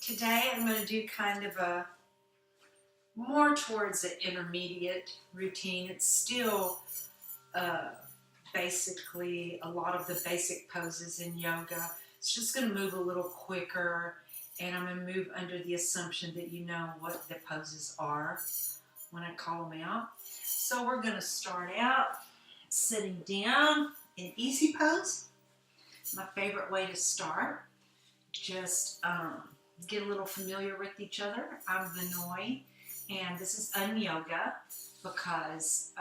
Today I'm going to do kind of a more towards an intermediate routine. It's still uh, basically a lot of the basic poses in yoga. It's just going to move a little quicker, and I'm going to move under the assumption that you know what the poses are when I call them out. So we're going to start out sitting down in easy pose. My favorite way to start. Just get a little familiar with each other. I'm Vinoy, and this is Yoga because,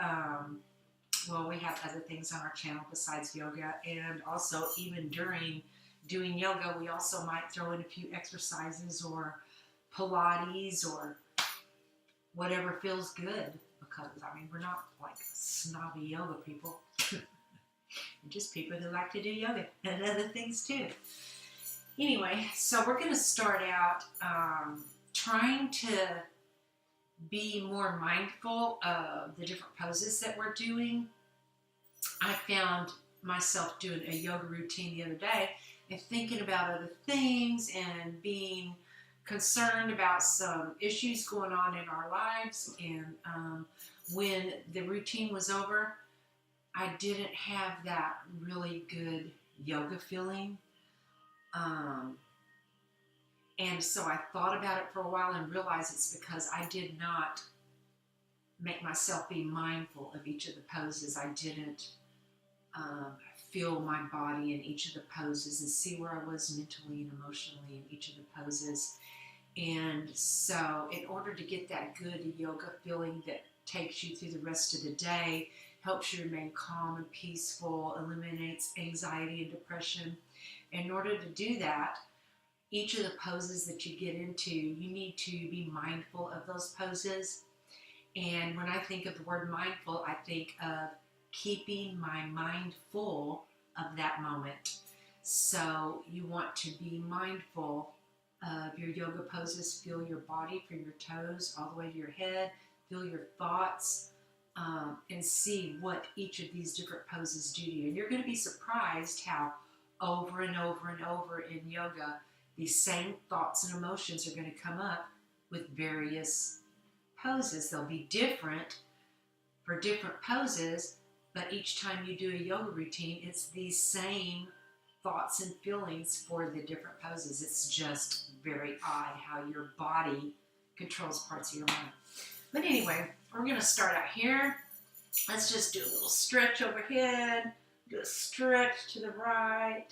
well, we have other things on our channel besides yoga, and also even during doing yoga, we also might throw in a few exercises or Pilates or whatever feels good because, I mean, we're not like snobby yoga people. We're just people who like to do yoga and other things too. Anyway, so we're going to start out trying to be more mindful of the different poses that we're doing. I found myself doing a yoga routine the other day and thinking about other things and being concerned about some issues going on in our lives. And when the routine was over, I didn't have that really good yoga feeling. And so I thought about it for a while and realized it's because I did not make myself be mindful of each of the poses. I didn't feel my body in each of the poses and see where I was mentally and emotionally in each of the poses. And so in order to get that good yoga feeling that takes you through the rest of the day, helps you remain calm and peaceful, eliminates anxiety and depression, in order to do that, each of the poses that you get into, you need to be mindful of those poses. And when I think of the word mindful, I think of keeping my mind full of that moment. So you want to be mindful of your yoga poses. Feel your body from your toes all the way to your head. Feel your thoughts and see what each of these different poses do to you. And you're going to be surprised how over and over and over in yoga, these same thoughts and emotions are going to come up with various poses. They'll be different for different poses, but each time you do a yoga routine, it's these same thoughts and feelings for the different poses. It's just very odd how your body controls parts of your mind. But anyway, we're going to start out here. Let's just do a little stretch overhead. Do a stretch to the right,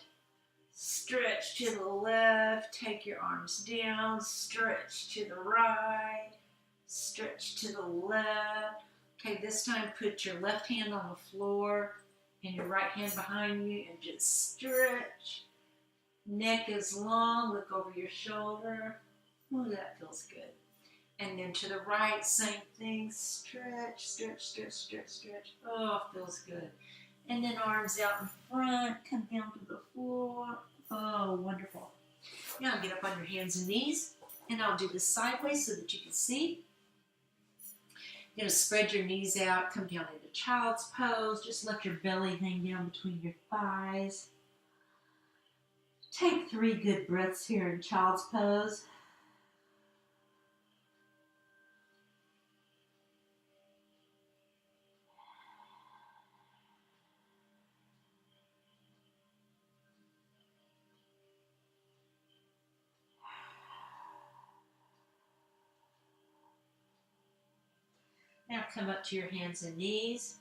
stretch to the left, take your arms down, stretch to the right, stretch to the left. Okay, this time put your left hand on the floor and your right hand behind you and just stretch. Neck is long, look over your shoulder. Ooh, that feels good. And then to the right, same thing, stretch, stretch, stretch, stretch, stretch. Oh, feels good. And then arms out in front, come down to the floor. Oh, wonderful. Now get up on your hands and knees, and I'll do this sideways so that you can see. You're going to spread your knees out, come down into child's pose. Just let your belly hang down between your thighs. Take 3 good breaths here in child's pose. Now come up to your hands and knees.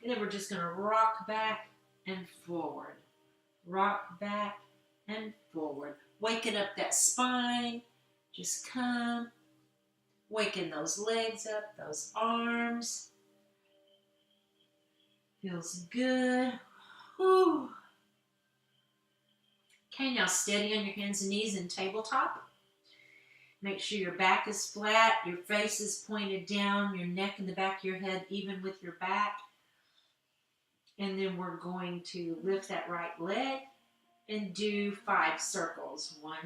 And then we're just going to rock back and forward. Rock back and forward. Waking up that spine. Just come. Waking those legs up, those arms. Feels good. Whew. Okay, now steady on your hands and knees in tabletop. Make sure your back is flat, your face is pointed down, your neck and the back of your head even with your back. And then we're going to lift that right leg and do 5 circles. 1,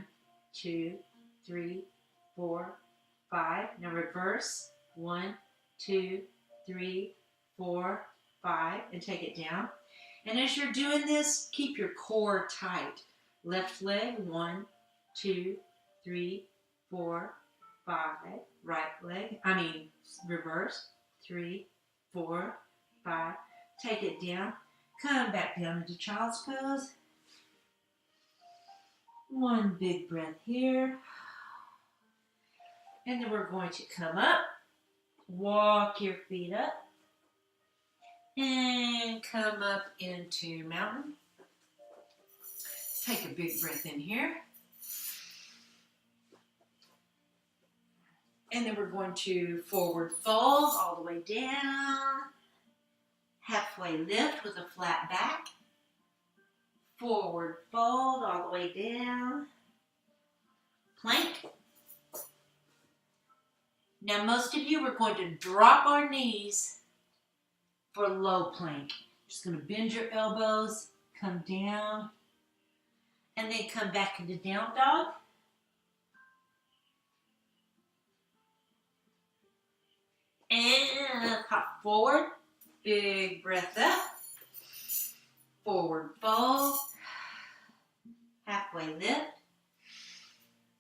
2, 3, 4, 5. Now reverse. 1, 2, 3, 4, 5. And take it down. And as you're doing this, keep your core tight. Left leg, 1, 2, 3, 4, 5. Reverse. 3, 4, 5. Take it down. Come back down into child's pose. One big breath here. And then we're going to come up. Walk your feet up. And come up into mountain. Take a big breath in here. And then we're going to forward fold all the way down. Halfway lift with a flat back. Forward fold all the way down. Plank. Now most of you are going to drop our knees for low plank. Just going to bend your elbows, come down, and then come back into down dog. And hop forward, big breath up, forward fold, halfway lift,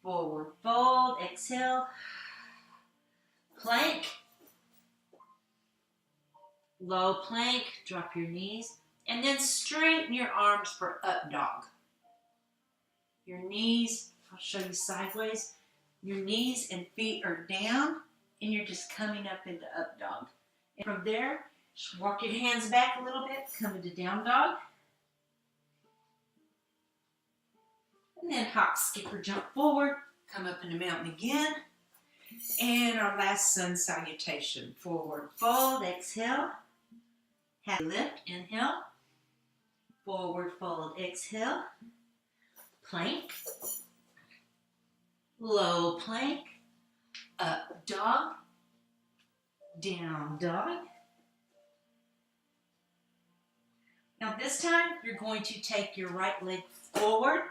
forward fold, exhale, plank, low plank, drop your knees, and then straighten your arms for up dog. Your knees, I'll show you sideways, your knees and feet are down, and you're just coming up into up dog. And from there, just walk your hands back a little bit, come into down dog. And then hop, skip, or jump forward, come up into mountain again. And our last sun salutation. Forward fold, exhale. Half lift, inhale. Forward fold, exhale. Plank. Low plank. Up dog. Down dog. Now this time, you're going to take your right leg forward.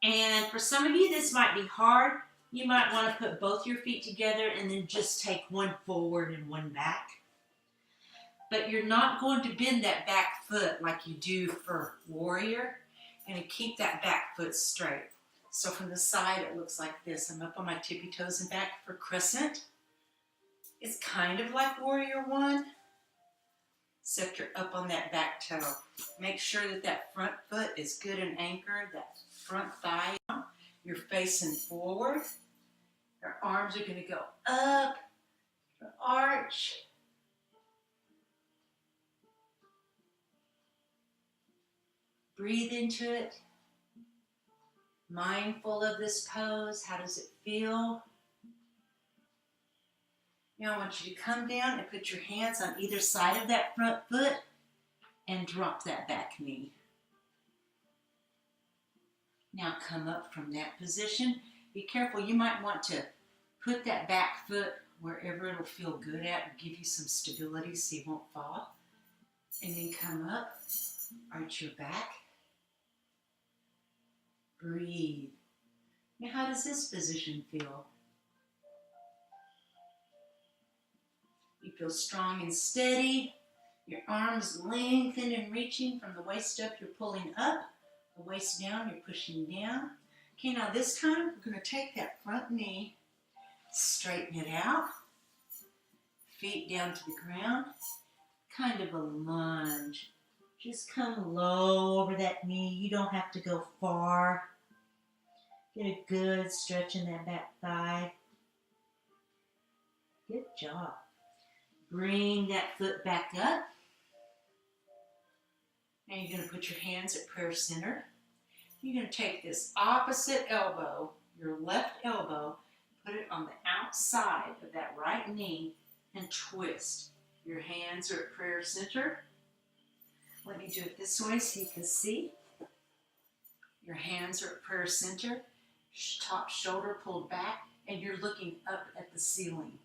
And for some of you, this might be hard. You might want to put both your feet together and then just take one forward and one back. But you're not going to bend that back foot like you do for warrior. You're going to keep that back foot straight. So from the side, it looks like this. I'm up on my tippy toes and back for crescent. It's kind of like warrior one, except you're up on that back toe. Make sure that that front foot is good and anchored, that front thigh. You're facing forward. Your arms are going to go up, arch. Breathe into it. Mindful of this pose. How does it feel? Now I want you to come down and put your hands on either side of that front foot and drop that back knee. Now come up from that position. Be careful, you might want to put that back foot wherever it'll feel good at and give you some stability so you won't fall. And then come up, arch your back. Breathe. Now how does this position feel? You feel strong and steady. Your arms lengthen and reaching from the waist up, you're pulling up. The waist down, you're pushing down. Okay, now this time, we're going to take that front knee, straighten it out. Feet down to the ground. Kind of a lunge. Just come low over that knee. You don't have to go far. Get a good stretch in that back thigh. Good job. Bring that foot back up. Now you're going to put your hands at prayer center. You're going to take this opposite elbow, your left elbow, put it on the outside of that right knee and twist. Your hands are at prayer center. Let me do it this way so you can see. Your hands are at prayer center, top shoulder pulled back, and you're looking up at the ceiling.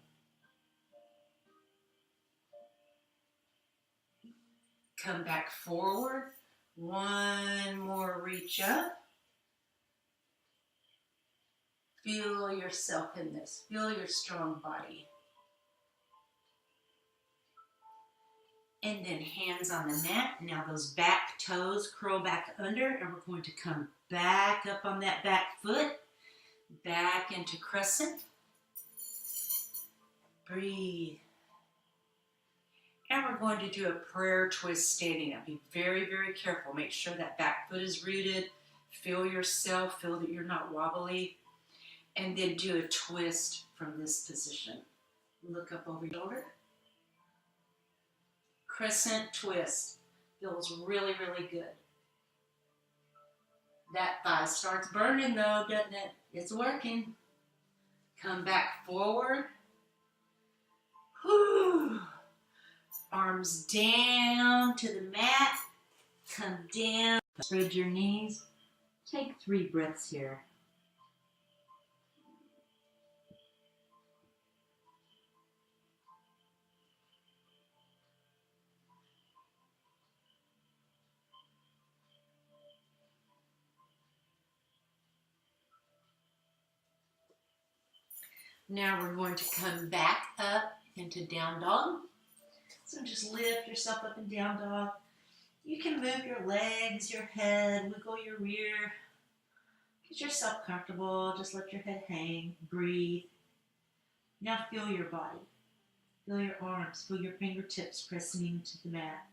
Come back forward. One more reach up. Feel yourself in this. Feel your strong body. And then hands on the mat. Now those back toes curl back under, and we're going to come back up on that back foot, back into crescent. Breathe. And we're going to do a prayer twist standing up. Be very, very careful. Make sure that back foot is rooted. Feel yourself. Feel that you're not wobbly. And then do a twist from this position. Look up over your shoulder. Crescent twist. Feels really, really good. That thigh starts burning though, doesn't it? It's working. Come back forward. Whew. Arms down to the mat. Come down. Spread your knees. Take 3 breaths here. Now we're going to come back up into down dog. So just lift yourself up in down dog. You can move your legs, your head, wiggle your rear. Get yourself comfortable. Just let your head hang. Breathe. Now feel your body. Feel your arms. Feel your fingertips pressing into the mat.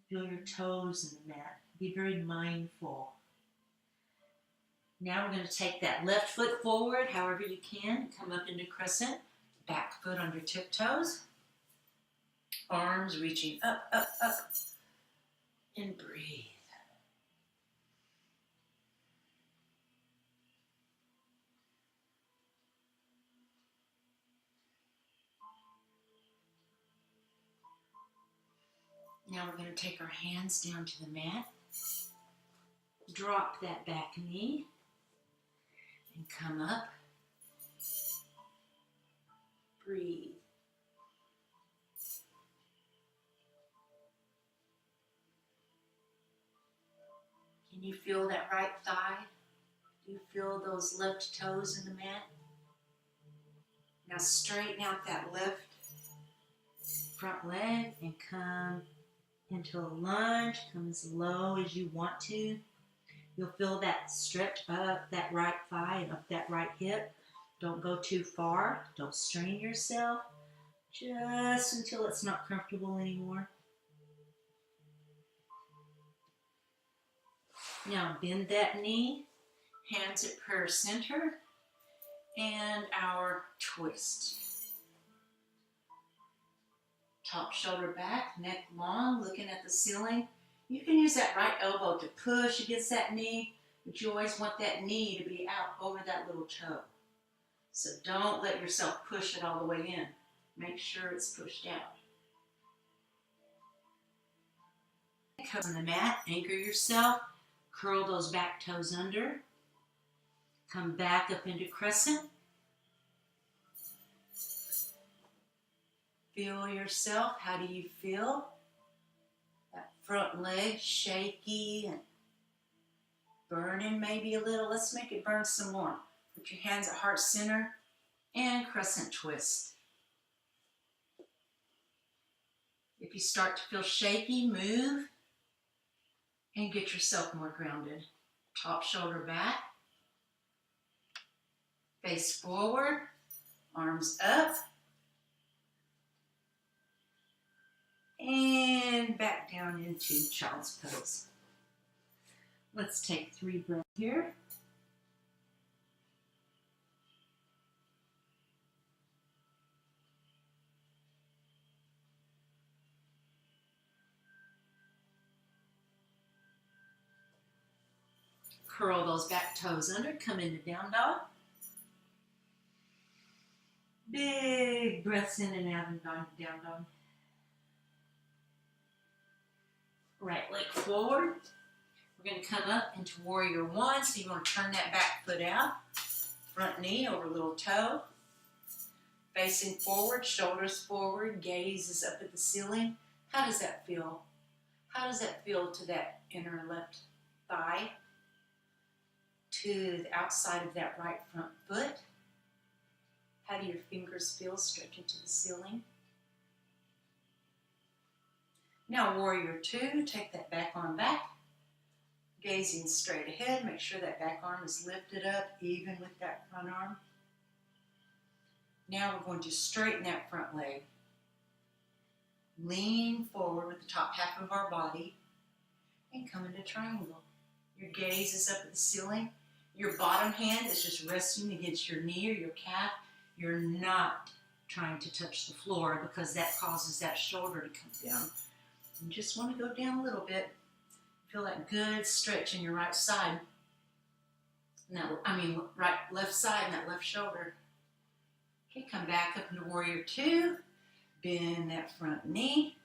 Feel your toes in the mat. Be very mindful. Now we're going to take that left foot forward, however you can. Come up into crescent. Back foot on your tiptoes. Arms reaching up, up, up. And breathe. Now we're going to take our hands down to the mat. Drop that back knee. And come up. Breathe. Can you feel that right thigh? Do you feel those left toes in the mat? Now straighten out that left front leg and come into a lunge. Come as low as you want to. You'll feel that stretch up that right thigh and up that right hip. Don't go too far. Don't strain yourself. Just until it's not comfortable anymore. Now bend that knee. Hands at prayer center. And our twist. Top shoulder back, neck long, looking at the ceiling. You can use that right elbow to push against that knee, but you always want that knee to be out over that little toe. So don't let yourself push it all the way in. Make sure it's pushed out. Come on the mat, anchor yourself, curl those back toes under. Come back up into crescent. Feel yourself. How do you feel? That front leg shaky and burning maybe a little. Let's make it burn some more. Put your hands at heart center and crescent twist. If you start to feel shaky, move and get yourself more grounded. Top shoulder back. Face forward. Arms up. And back down into child's pose. Let's take 3 breaths here. Curl those back toes under, come into down dog. Big breaths in and out and down dog. Right leg forward. We're going to come up into warrior one. So you want to turn that back foot out. Front knee over little toe. Facing forward, shoulders forward, gaze is up at the ceiling. How does that feel? How does that feel to that inner left thigh? To the outside of that right front foot? How do your fingers feel stretching to the ceiling? Now warrior two, take that back arm back, gazing straight ahead. Make sure that back arm is lifted up even with that front arm. Now we're going to straighten that front leg. Lean forward with the top half of our body and come into triangle. Your gaze is up at the ceiling. Your bottom hand is just resting against your knee or your calf. You're not trying to touch the floor because that causes that shoulder to come down. You just want to go down a little bit. Feel that good stretch in your right side. No, left side and that left shoulder. Okay, come back up into warrior two. Bend that front knee.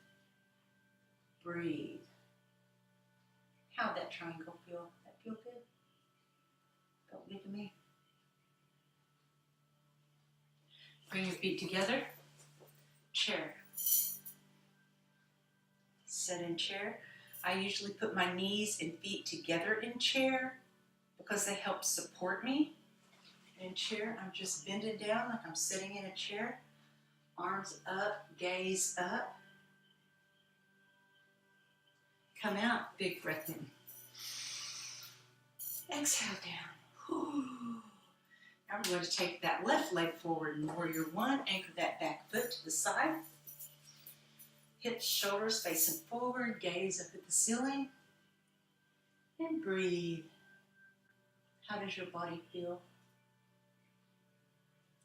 Breathe. How'd that triangle feel? That feel good? Felt good to me. Bring your feet together. Chair. Sit in chair. I usually put my knees and feet together in chair because they help support me. In chair, I'm just bending down like I'm sitting in a chair. Arms up, gaze up. Come out, big breath in. Exhale down. Now we're going to take that left leg forward in warrior one. Anchor that back foot to the side. Hips, shoulders facing forward. Gaze up at the ceiling. And breathe. How does your body feel?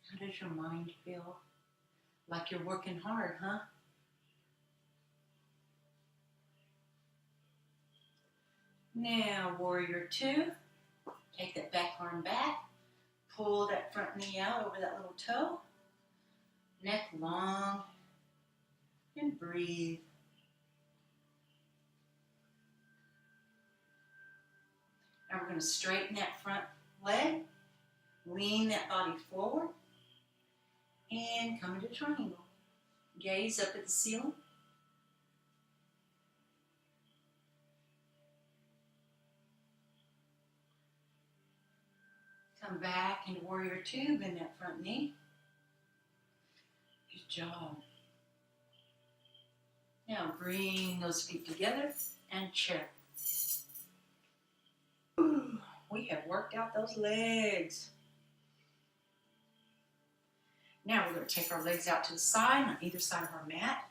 How does your mind feel? Like you're working hard, huh? Now, warrior two. Take that back arm back. Pull that front knee out over that little toe. Neck long. And breathe. Now we're going to straighten that front leg. Lean that body forward. And come into triangle. Gaze up at the ceiling. Come back into warrior two. Bend that front knee. Good job. Now bring those feet together and chair. Ooh, we have worked out those legs. Now we're going to take our legs out to the side on either side of our mat.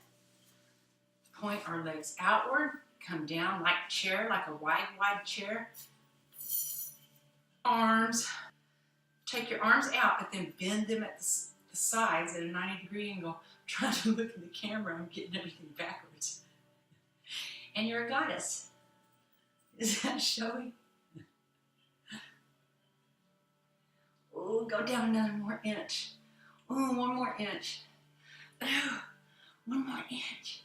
Point our legs outward. Come down like chair, like a wide chair. Arms. Take your arms out, but then bend them at the sides at a 90-degree angle. I'm trying to look at the camera. I'm getting everything backwards. And you're a goddess. Is that showing? Oh, go down another more inch. Oh, one more inch. Oh, one more inch.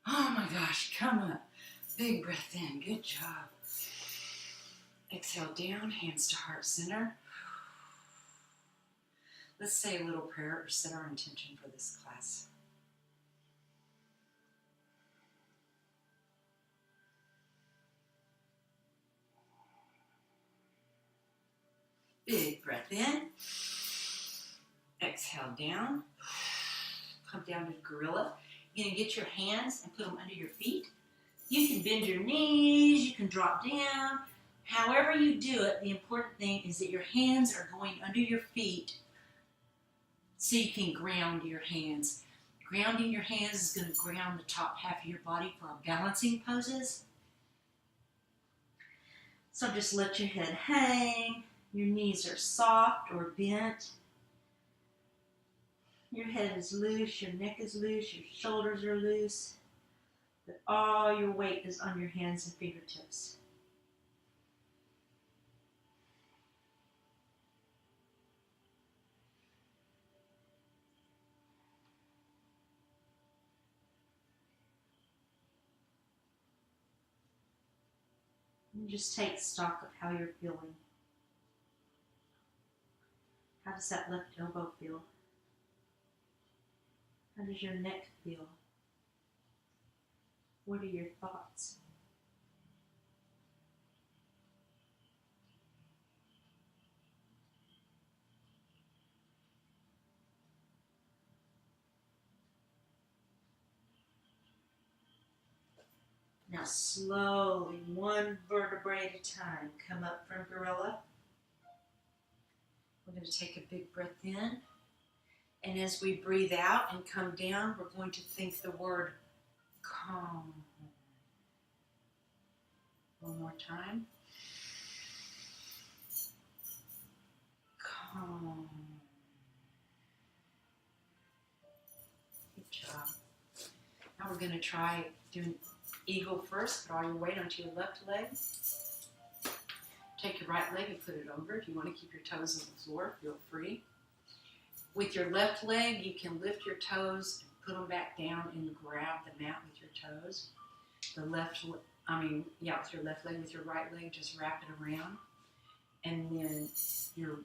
Oh my gosh, come up. Big breath in. Good job. Exhale down, hands to heart center. Let's say a little prayer or set our intention for this class. Big breath in. Exhale down. Come down to gorilla. You're going to get your hands and put them under your feet. You can bend your knees. You can drop down. However you do it, the important thing is that your hands are going under your feet so you can ground your hands. Grounding your hands is going to ground the top half of your body for our balancing poses. So just let your head hang. Your knees are soft or bent. Your head is loose, your neck is loose, your shoulders are loose. But all your weight is on your hands and fingertips. And just take stock of how you're feeling. How does that left elbow feel? How does your neck feel? What are your thoughts? Now slowly, one vertebrae at a time, come up from gorilla. We're going to take a big breath in. And as we breathe out and come down, we're going to think the word calm. One more time. Calm. Good job. Now we're going to try doing eagle first. Put all your weight onto your left leg. Take your right leg and put it over. If you want to keep your toes on the floor, feel free. With your left leg, you can lift your toes and put them back down and grab the mat with your toes. With your left leg, with your right leg, just wrap it around. And then your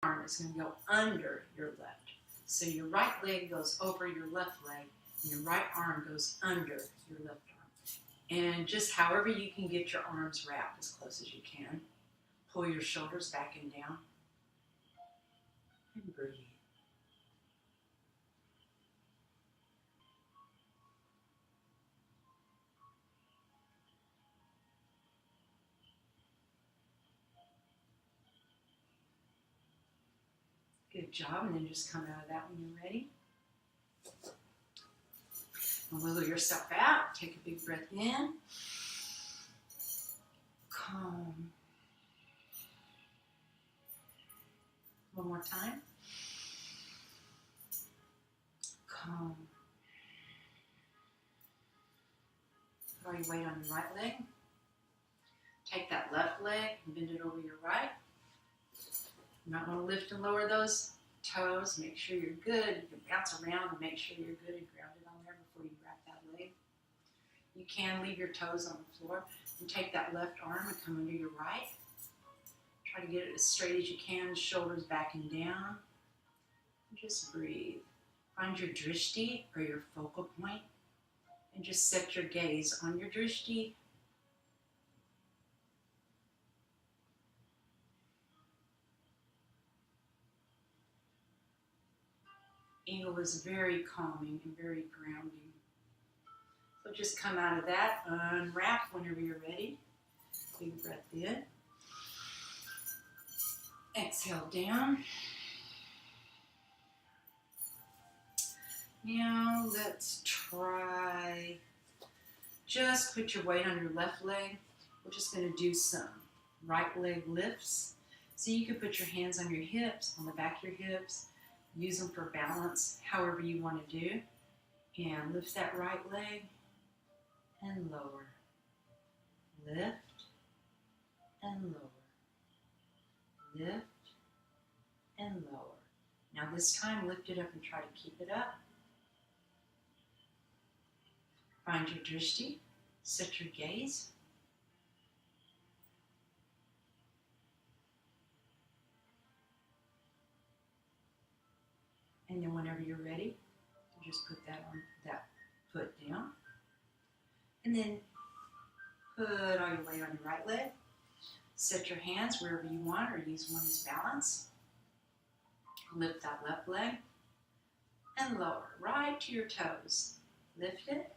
arm is going to go under your left. So your right leg goes over your left leg, and your right arm goes under your left arm. And just however you can get your arms wrapped as close as you can. Pull your shoulders back and down. And breathe. Good job. And then just come out of that when you're ready. And wiggle yourself out. Take a big breath in. Calm. One more time. Calm. Put all your weight on your right leg. Take that left leg and bend it over your right. You might want to lift and lower those toes. Make sure you're good. You can bounce around and make sure you're good and grounded on there before you wrap that leg. You can leave your toes on the floor and take that left arm and come under your right. Try to get it as straight as you can, shoulders back and down. And just breathe. Find your drishti or your focal point and just set your gaze on your drishti. Eagle is very calming and very grounding. So just come out of that, unwrap whenever you're ready. Big breath in. Exhale down. Now let's try, just put your weight on your left leg. We're just going to do some right leg lifts. So you can put your hands on your hips, on the back of your hips, use them for balance, however you want to do. And lift that right leg and lower. Lift and lower. Lift and lower. Now this time, lift it up and try to keep it up. Find your drishti. Set your gaze. And then whenever you're ready, you just put that foot down. And then put all your weight on your right leg. Set your hands wherever you want or use one as balance. Lift that left leg and lower right to your toes. Lift it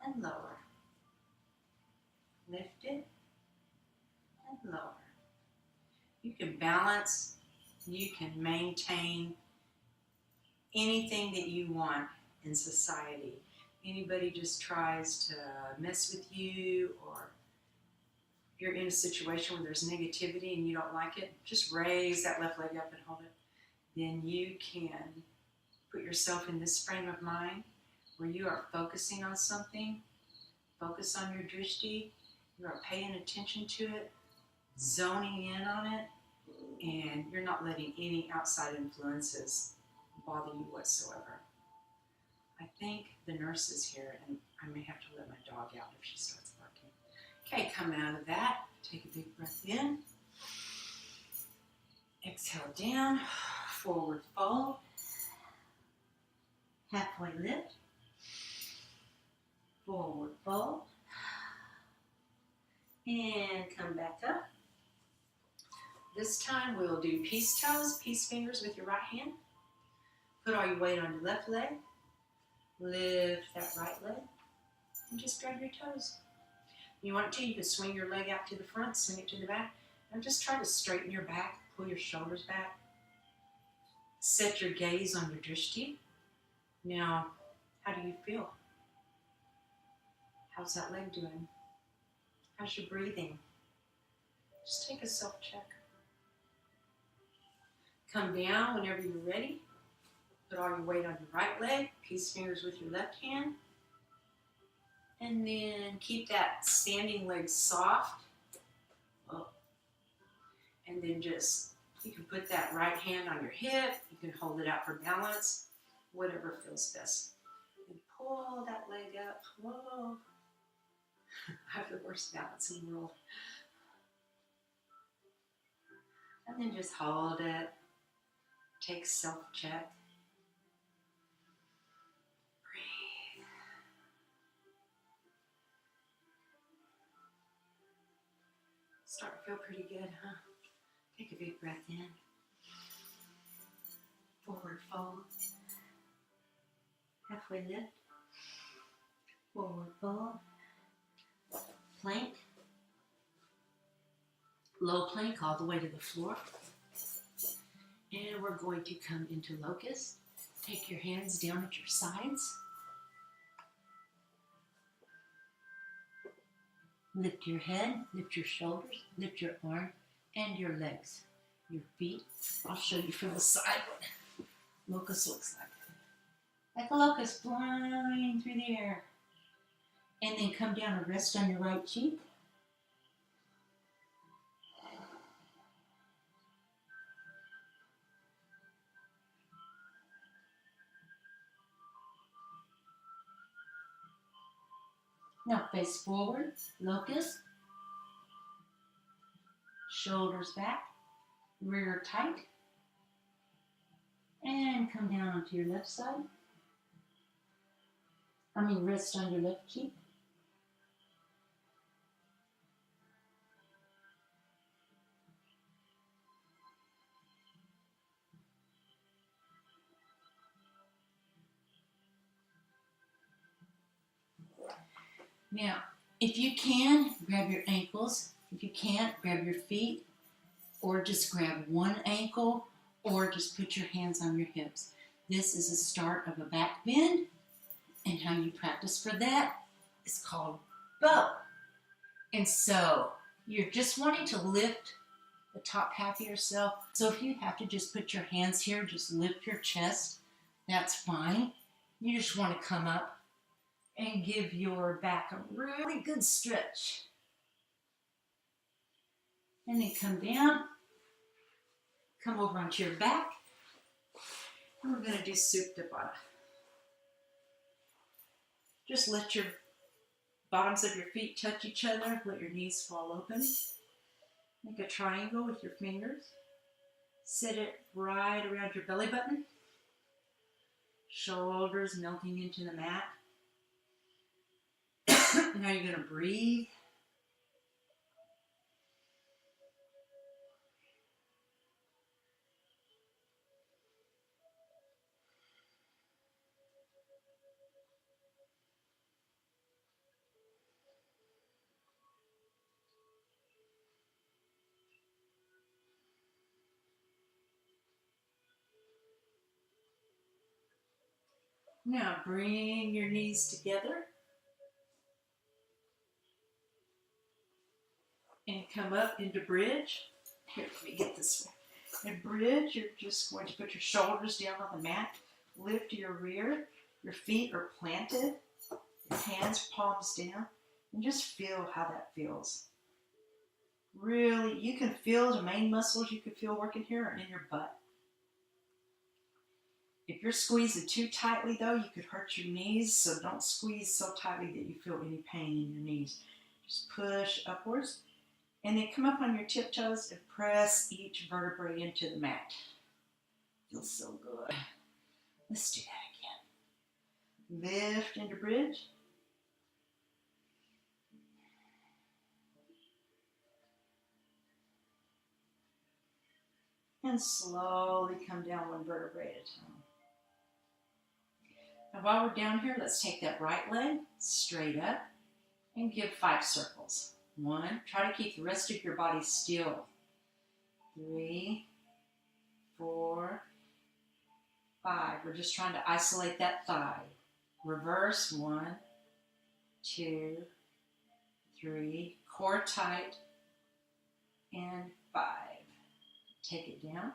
and lower. Lift it and lower. You can balance, you can maintain anything that you want in society. Anybody just tries to mess with you, or you're in a situation where there's negativity and you don't like it, just raise that left leg up and hold it. Then you can put yourself in this frame of mind where you are focusing on something. Focus on your drishti. You are paying attention to it, zoning in on it, and you're not letting any outside influences bother you whatsoever. I think the nurse is here, and I may have to let my dog out if she starts barking. Okay, come out of that. Take a big breath in. Exhale down. Forward fold. Halfway lift. Forward fold. And come back up. This time we'll do peace toes, peace fingers with your right hand. Put all your weight on your left leg. Lift that right leg. And just grab your toes. You want to, you can swing your leg out to the front, swing it to the back, and just try to straighten your back, pull your shoulders back. Set your gaze on your drishti. Now, how do you feel? How's that leg doing? How's your breathing? Just take a self-check. Come down whenever you're ready. Put all your weight on your right leg. Peace fingers with your left hand. And then keep that standing leg soft. And then just, you can put that right hand on your hip. You can hold it out for balance. Whatever feels best. And pull that leg up. Whoa. I have the worst balance in the world. And then just hold it. Take self-check. Breathe. Start to feel pretty good, huh? Take a big breath in. Forward fold. Halfway lift. Forward fold. Plank. Low plank all the way to the floor. And we're going to come into locust. Take your hands down at your sides. Lift your head, lift your shoulders, lift your arm and your legs, your feet. I'll show you from the side what locust looks like. Like a locust flying through the air. And then come down and rest on your right cheek. Now face forward, locust. Shoulders back, rear tight. And come down onto your left side. Rest on your left cheek. Now, if you can, grab your ankles. If you can't, grab your feet, or just grab one ankle, or just put your hands on your hips. This is the start of a back bend, and how you practice for that is called bow. And so, you're just wanting to lift the top half of yourself. So if you have to just put your hands here, just lift your chest, that's fine. You just want to come up and give your back a really good stretch. And then come down, come over onto your back, and we're going to do Supta Baddha. Just let your bottoms of your feet touch each other, let your knees fall open. Make a triangle with your fingers. Sit it right around your belly button. Shoulders melting into the mat. Now you're going to breathe. Now bring your knees together. And come up into bridge. Here, let me get this one. In bridge, you're just going to put your shoulders down on the mat. Lift your rear. Your feet are planted. Your hands, palms down. And just feel how that feels. Really, you can feel the main muscles you can feel working here are in your butt. If you're squeezing too tightly, though, you could hurt your knees. So don't squeeze so tightly that you feel any pain in your knees. Just push upwards. And then come up on your tiptoes and press each vertebrae into the mat. Feels so good. Let's do that again. Lift into bridge. And slowly come down one vertebrae at a time. Now while we're down here, let's take that right leg straight up and give 5 circles. 1, try to keep the rest of your body still. 3, 4, 5. We're just trying to isolate that thigh. Reverse. 1, 2, 3. Core tight. And 5. Take it down.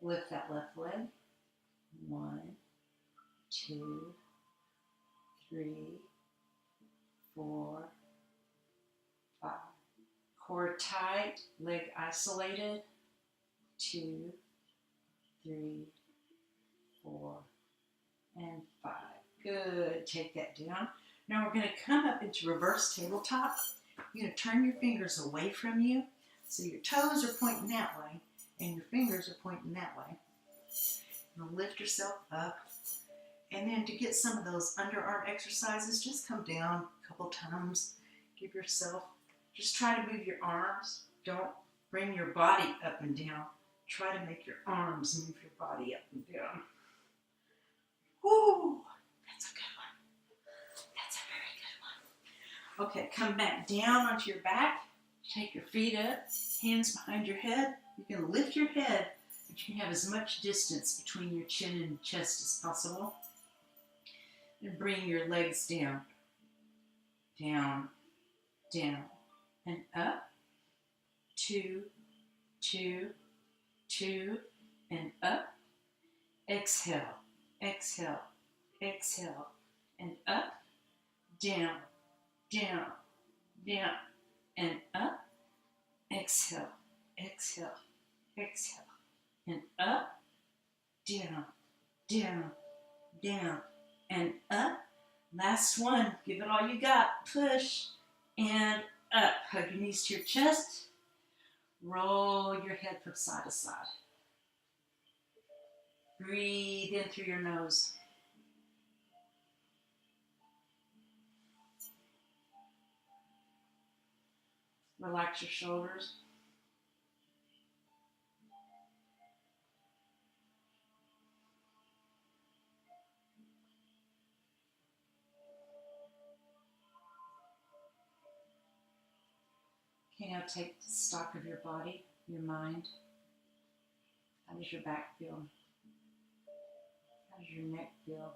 Lift that left leg. 1, 2, 3, 4, 5. Core tight, leg isolated. 2, 3, 4, and 5. Good. Take that down. Now we're going to come up into reverse tabletop. You're going to turn your fingers away from you. So your toes are pointing that way and your fingers are pointing that way. You're going to lift yourself up. And then to get some of those underarm exercises, just come down a couple times. Give yourself, just try to move your arms. Don't bring your body up and down. Try to make your arms move your body up and down. Woo! That's a good one. That's a very good one. Okay, come back down onto your back. Take your feet up, hands behind your head. You can lift your head, but you can have as much distance between your chin and chest as possible. And bring your legs down, down, down, and up. 2, 2, 2, and up. Exhale, exhale, exhale, and up. Down, down, down, and up. Exhale, exhale, exhale, and up. Down, down, down, and up. Last one. Give it all you got. Push and up. Hug your knees to your chest. Roll your head from side to side. Breathe in through your nose. Relax your shoulders. Okay, now take stock of your body, your mind. How does your back feel? How does your neck feel?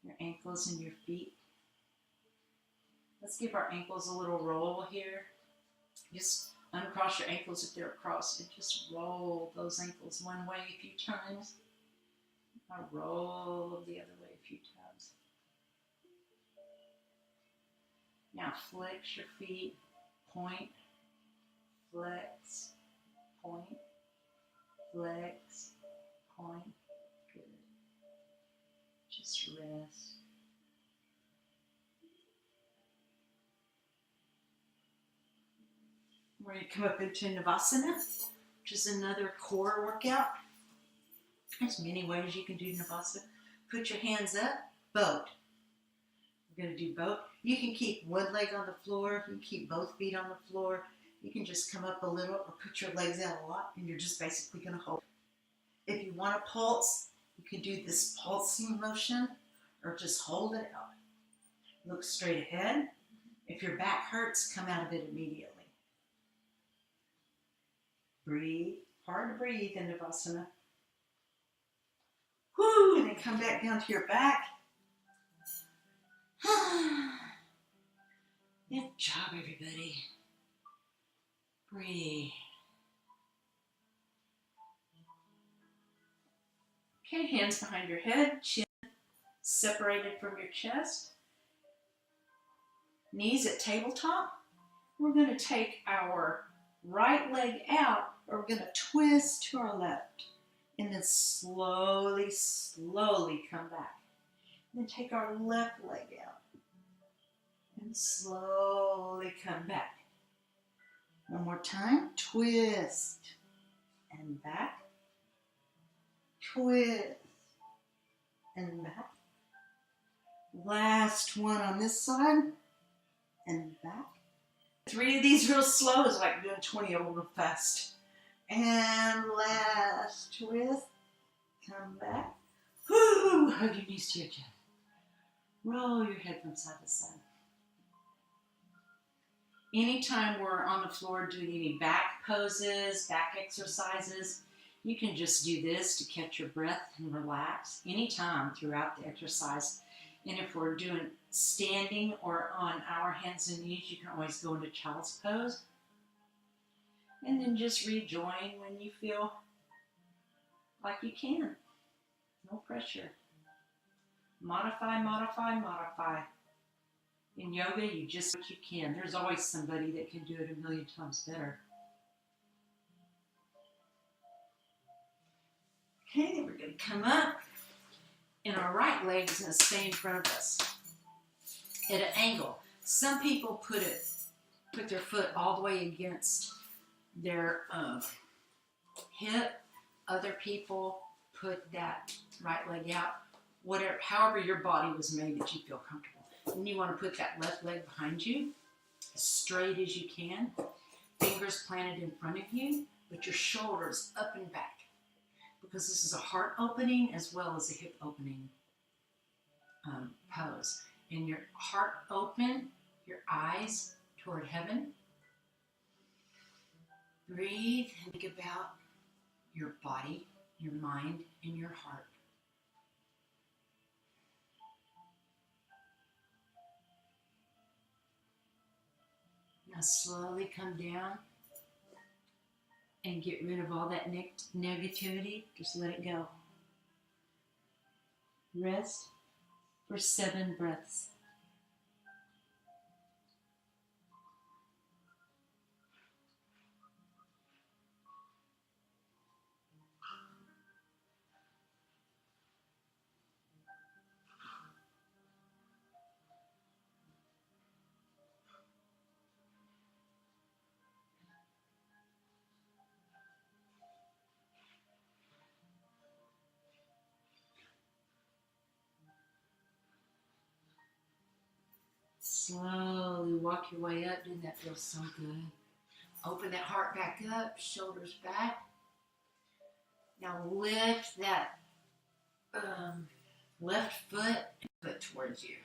Your ankles and your feet. Let's give our ankles a little roll here. Just uncross your ankles if they're crossed and just roll those ankles one way a few times. Now roll the other way a few times. Now flex your feet, point, flex, point, flex, point. Good. Just rest. We're going to come up into Navasana, which is another core workout. There's many ways you can do Navasana. Put your hands up, boat. We're going to do boat. You can keep one leg on the floor. You can keep both feet on the floor. You can just come up a little or put your legs out a lot, and you're just basically going to hold. If you want to pulse, you can do this pulsing motion or just hold it out. Look straight ahead. If your back hurts, come out of it immediately. Breathe. Hard to breathe in Navasana. Whoo! And then come back down to your back. Good job, everybody. Breathe. Okay, hands behind your head, chin separated from your chest. Knees at tabletop. We're going to take our right leg out, or we're going to twist to our left. And then slowly, slowly come back. And then take our left leg out. And slowly come back. One more time. Twist. And back. Twist. And back. Last one on this side. And back. 3 of these real slow is like doing 20 of them real fast. And last twist. Come back. Whoo! Hug your knees to your chest. Roll your head from side to side. Anytime we're on the floor doing any back poses, back exercises, you can just do this to catch your breath and relax anytime throughout the exercise. And if we're doing standing or on our hands and knees, you can always go into child's pose. And then just rejoin when you feel like you can. No pressure. Modify, modify, modify. In yoga, you just do what you can. There's always somebody that can do it a million times better. Okay, then we're going to come up, and our right leg is going to stay in front of us at an angle. Some people put their foot all the way against their hip. Other people put that right leg out. Whatever, however your body was made that you feel comfortable. And you want to put that left leg behind you, as straight as you can. Fingers planted in front of you, but your shoulders up and back. Because this is a heart opening as well as a hip opening pose. And your heart open, your eyes toward heaven. Breathe and think about your body, your mind, and your heart. Now slowly come down and get rid of all that negativity. Just let it go. Rest for 7 breaths. Slowly walk your way up. Didn't that feel so good? Open that heart back up, shoulders back. Now lift that left foot and foot towards you.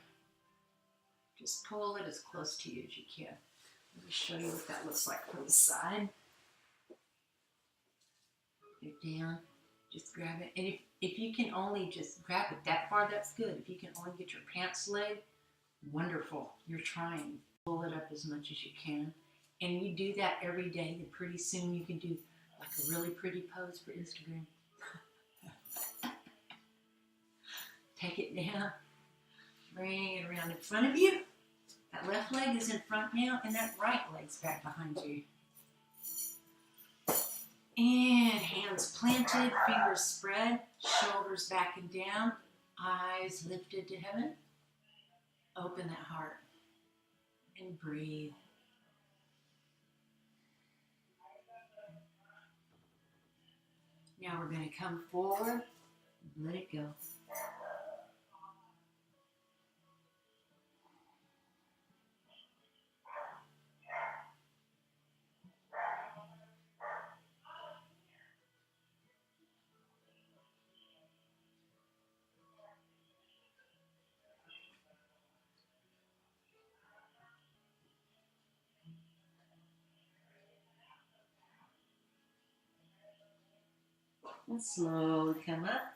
Just pull it as close to you as you can. Let me show you what that looks like from the side. Put it down. Just grab it. And if you can only just grab it that far, that's good. If you can only get your pants leg, wonderful. You're trying. Pull it up as much as you can. And you do that every day, and pretty soon you can do like a really pretty pose for Instagram. Take it down. Bring it around in front of you. That left leg is in front now, and that right leg's back behind you. And hands planted, fingers spread, shoulders back and down, eyes lifted to heaven. Open that heart and breathe. Now we're going to come forward and let it go. And slowly come up.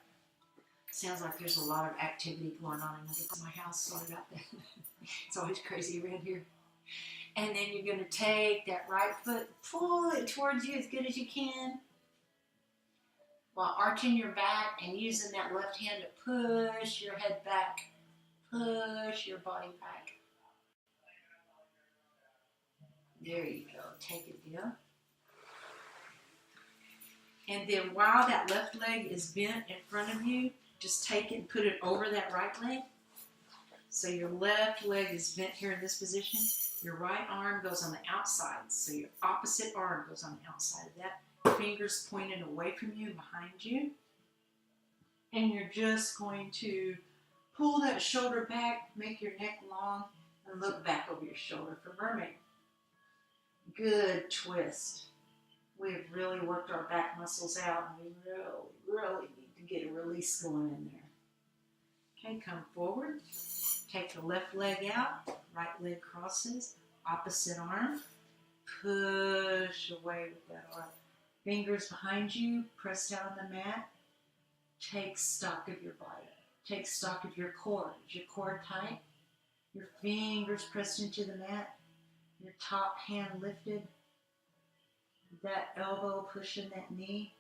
Sounds like there's a lot of activity going on in my house. Sorry about that. It's always crazy around here. And then you're going to take that right foot, pull it towards you as good as you can, while arching your back and using that left hand to push your head back, push your body back. There you go. Take it down. And then while that left leg is bent in front of you, just take it and put it over that right leg. So your left leg is bent here in this position. Your right arm goes on the outside. So your opposite arm goes on the outside of that. Fingers pointed away from you, behind you. And you're just going to pull that shoulder back, make your neck long, and look back over your shoulder for mermaid. Good twist. We've really worked our back muscles out, and we really, really need to get a release going in there. Okay, come forward. Take the left leg out, right leg crosses, opposite arm. Push away with that arm. Fingers behind you, press down on the mat. Take stock of your body. Take stock of your core. Is your core tight? Your fingers pressed into the mat. Your top hand lifted. That elbow pushing that knee.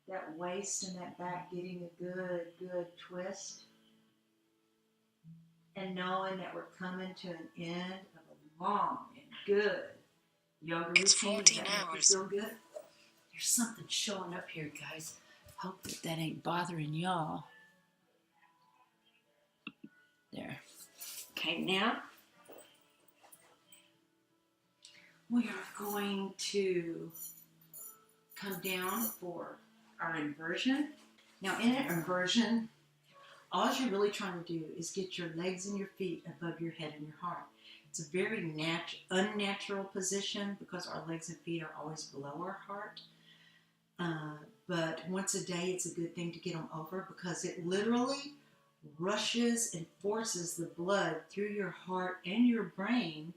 That waist and that back getting a good twist. And knowing that we're coming to an end of a long and good yoga routine. It's 14 hours. Feel good? There's something showing up here, guys. Hope that ain't bothering y'all. There. Okay, now we are going to come down for our inversion. Now, in an inversion, all you're really trying to do is get your legs and your feet above your head and your heart. It's a very unnatural position because our legs and feet are always below our heart. But once a day, it's a good thing to get them over because it literally rushes and forces the blood through your heart and your brain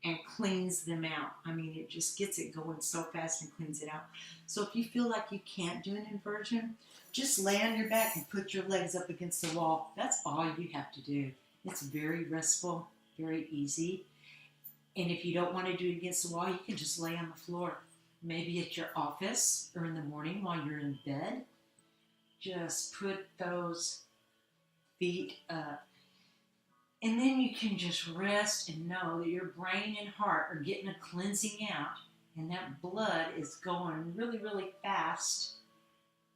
and cleans them out. I mean, it just gets it going so fast and cleans it out. So if you feel like you can't do an inversion, just lay on your back and put your legs up against the wall. That's all you have to do. It's very restful, very easy. And if you don't want to do it against the wall, you can just lay on the floor. Maybe at your office or in the morning while you're in bed. Just put those feet up. And then you can just rest and know that your brain and heart are getting a cleansing out. And that blood is going really, really fast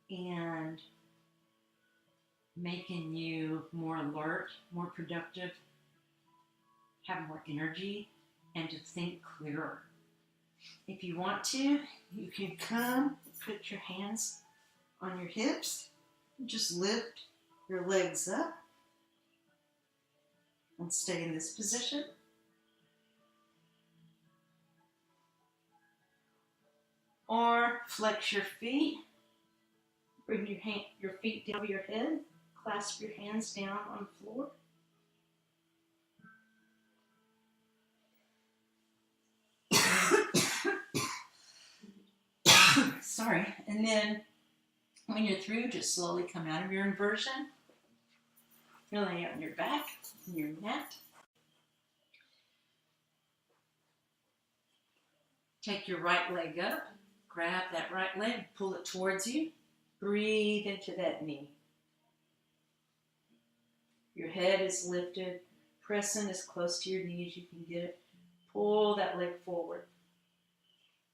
and making you more alert, more productive, have more energy, and to think clearer. If you want to, you can come, put your hands on your hips, and just lift your legs up and stay in this position. Or flex your feet, bring your feet down over your head, clasp your hands down on the floor. Sorry. And then when you're through, just slowly come out of your inversion. You're laying on your back, on your mat. Take your right leg up. Grab that right leg, pull it towards you. Breathe into that knee. Your head is lifted. Press in as close to your knee as you can get it. Pull that leg forward.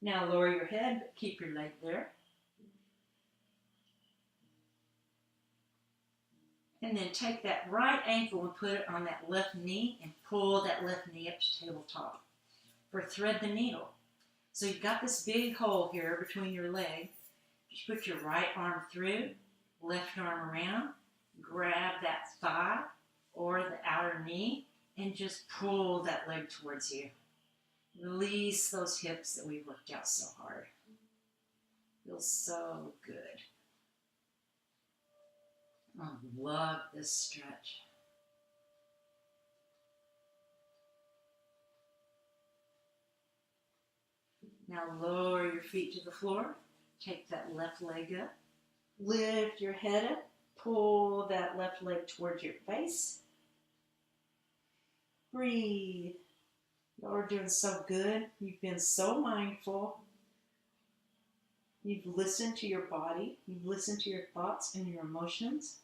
Now lower your head, but keep your leg there. And then take that right ankle and put it on that left knee and pull that left knee up to tabletop. Or thread the needle. So you've got this big hole here between your legs. Just put your right arm through, left arm around, grab that thigh or the outer knee, and just pull that leg towards you. Release those hips that we worked out so hard. Feels so good. I love this stretch. Now lower your feet to the floor. Take that left leg up. Lift your head up. Pull that left leg towards your face. Breathe. Y'all are doing so good. You've been so mindful. You've listened to your body. You've listened to your thoughts and your emotions.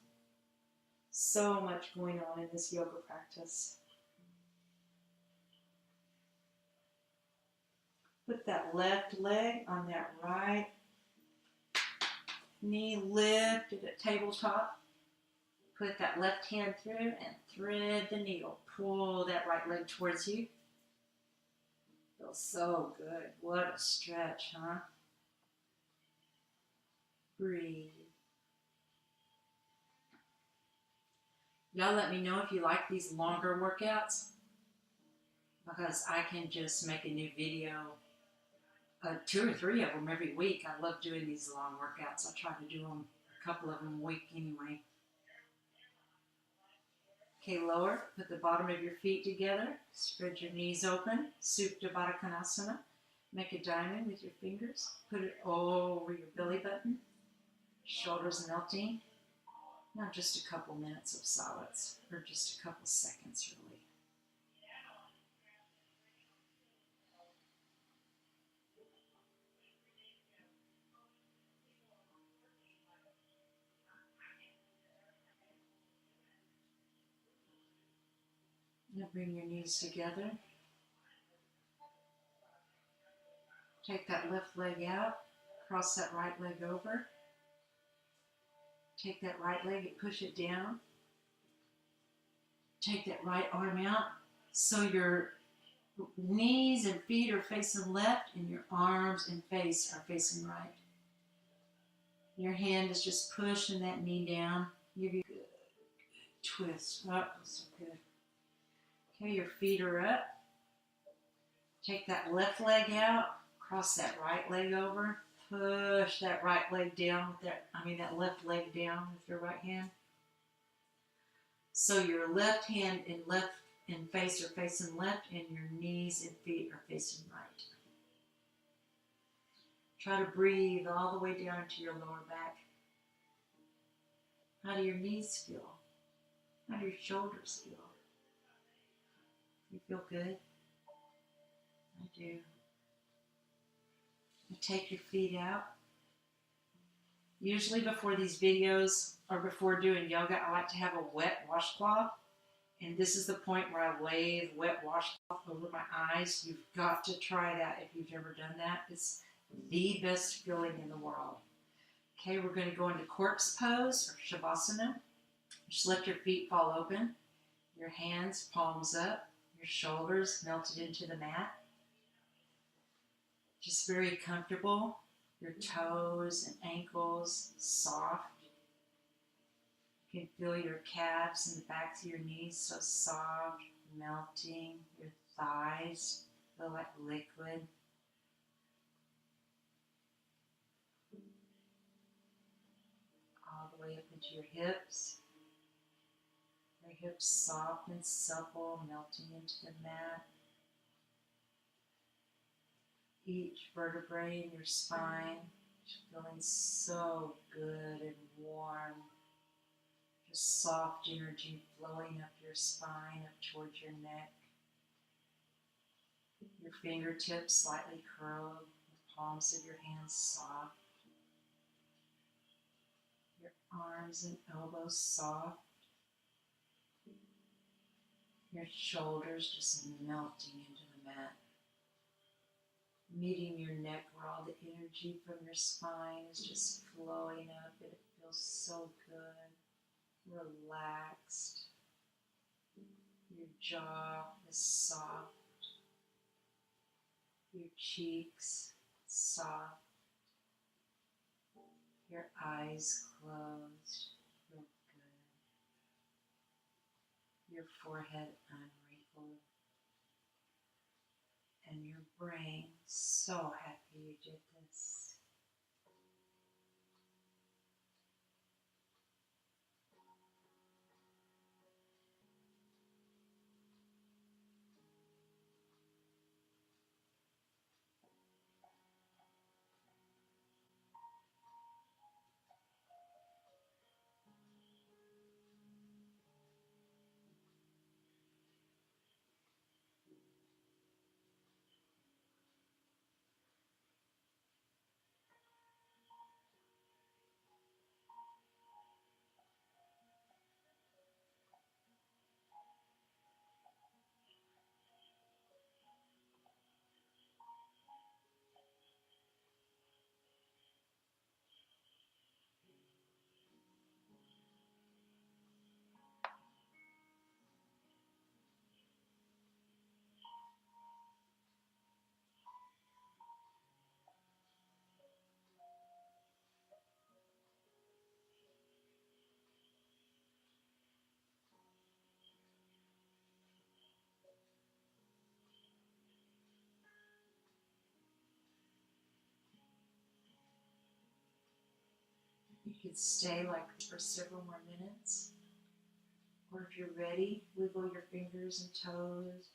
So much going on in this yoga practice. Put that left leg on that right knee, lifted at tabletop. Put that left hand through and thread the needle. Pull that right leg towards you. Feels so good. What a stretch, huh? Breathe. Y'all let me know if you like these longer workouts, because I can just make a new video, 2 or 3 of them every week. I love doing these long workouts. I try to do them, a couple of them a week anyway. Okay, lower. Put the bottom of your feet together. Spread your knees open. Supta Baddha Konasana. Make a diamond with your fingers. Put it over your belly button. Shoulders melting. Now just a couple minutes of silence, or just a couple seconds really. Now bring your knees together. Take that left leg out. Cross that right leg over. Take that right leg and push it down. Take that right arm out so your knees and feet are facing left and your arms and face are facing right. Your hand is just pushing that knee down. Give you a good twist. Oh, so good. Okay, your feet are up. Take that left leg out. Cross that right leg over. Push that right leg down with that left leg down with your right hand. So your left hand and face are facing left and your knees and feet are facing right. Try to breathe all the way down into your lower back. How do your knees feel? How do your shoulders feel? You feel good? I do. You take your feet out. Usually before these videos or before doing yoga, I like to have a wet washcloth. And this is the point where I lay the wet washcloth over my eyes. You've got to try that if you've never done that. It's the best feeling in the world. Okay, we're going to go into corpse pose or shavasana. Just let your feet fall open. Your hands, palms up. Your shoulders melted into the mat. Just very comfortable. Your toes and ankles soft. You can feel your calves and the backs of your knees so soft, melting. Your thighs feel like liquid. All the way up into your hips. Your hips soft and supple, melting into the mat. Each vertebrae in your spine feeling so good and warm. Just soft energy flowing up your spine, up towards your neck. Your fingertips slightly curled, the palms of your hands soft. Your arms and elbows soft. Your shoulders just melting into the mat. Meeting your neck where all the energy from your spine is just flowing up. It feels so good, relaxed. Your jaw is soft. Your cheeks soft. Your eyes closed. Real good. Your forehead unwrinkled. And your brain so happy you did this. You could stay like this for several more minutes, Or if you're ready, wiggle your fingers and toes.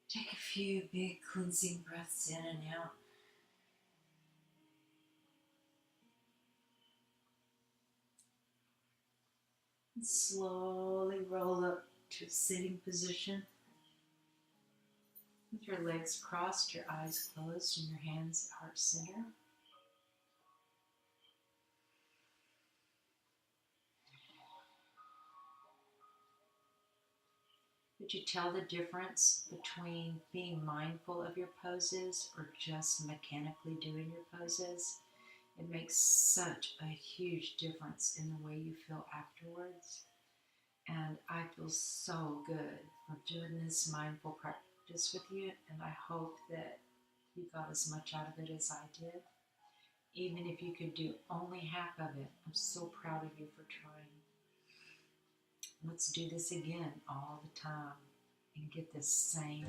Take a few big cleansing breaths in and out. And slowly roll up to a sitting position. With your legs crossed, your eyes closed, and your hands at heart center. Could you tell the difference between being mindful of your poses or just mechanically doing your poses? It makes such a huge difference in the way you feel afterwards. And I feel so good for doing this mindful practice with you, and I hope that you got as much out of it as I did. Even if you could do only half of it, I'm so proud of you for trying. Let's do this again all the time and get this same